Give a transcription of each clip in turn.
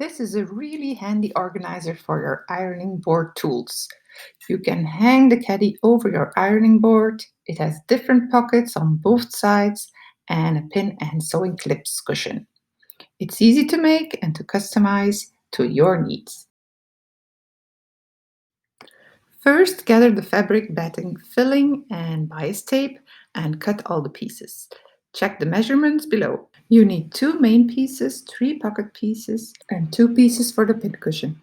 This is a really handy organizer for your ironing board tools. You can hang the caddy over your ironing board. It has different pockets on both sides and a pin and sewing clips cushion. It's easy to make and to customize to your needs. First, gather the fabric batting filling and bias tape and cut all the pieces. Check the measurements below. You need 2 main pieces, 3 pocket pieces, and 2 pieces for the pincushion.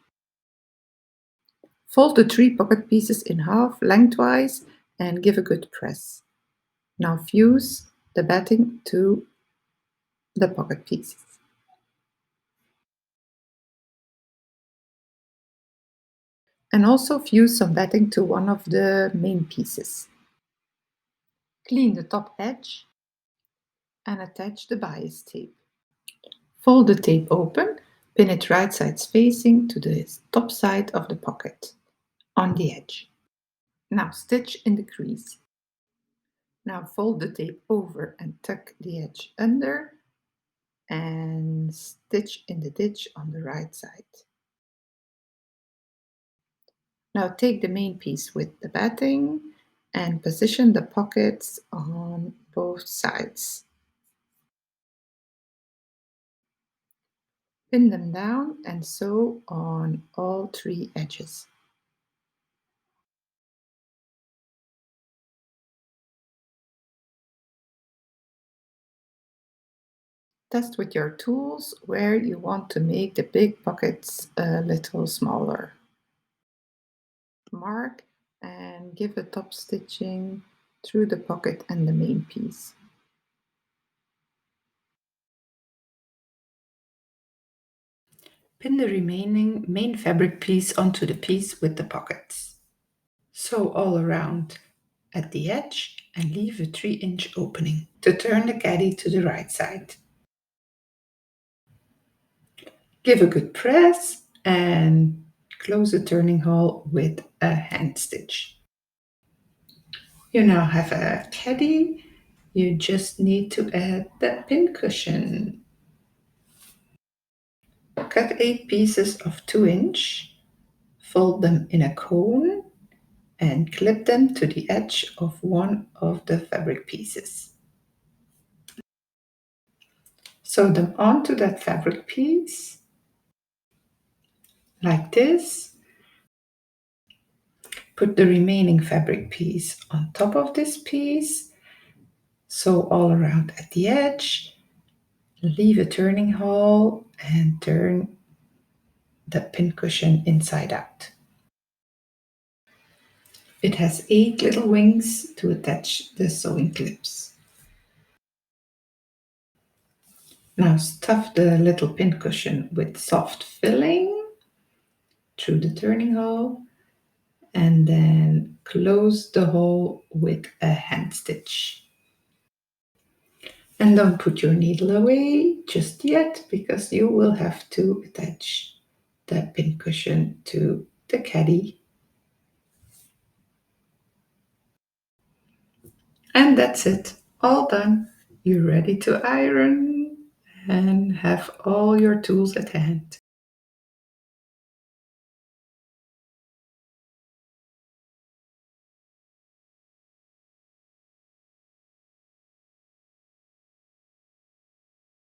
Fold the 3 pocket pieces in half lengthwise and give a good press. Now fuse the batting to the pocket pieces. And also fuse some batting to one of the main pieces. Clean the top edge and attach the bias tape. Fold the tape open, pin it right sides facing to the top side of the pocket on the edge. Now stitch in the crease. Now fold the tape over and tuck the edge under and stitch in the ditch on the right side. Now take the main piece with the batting and position the pockets on both sides. Pin them down and sew on all 3 edges. Test with your tools where you want to make the big pockets a little smaller. Mark and give a top stitching through the pocket and the main piece. Pin the remaining main fabric piece onto the piece with the pockets. Sew all around at the edge and leave a 3-inch opening to turn the caddy to the right side. Give a good press and close the turning hole with a hand stitch. You now have a caddy. You just need to add the pincushion. Cut 8 pieces of 2-inch, fold them in a cone and clip them to the edge of one of the fabric pieces. Sew them onto that fabric piece like this. Put the remaining fabric piece on top of this piece. Sew all around at the edge. Leave a turning hole and turn the pincushion inside out. It has 8 little wings to attach the sewing clips. Now stuff the little pincushion with soft filling through the turning hole and then close the hole with a hand stitch. And don't put your needle away just yet because you will have to attach the pincushion to the caddy. And that's it, all done. You're ready to iron and have all your tools at hand.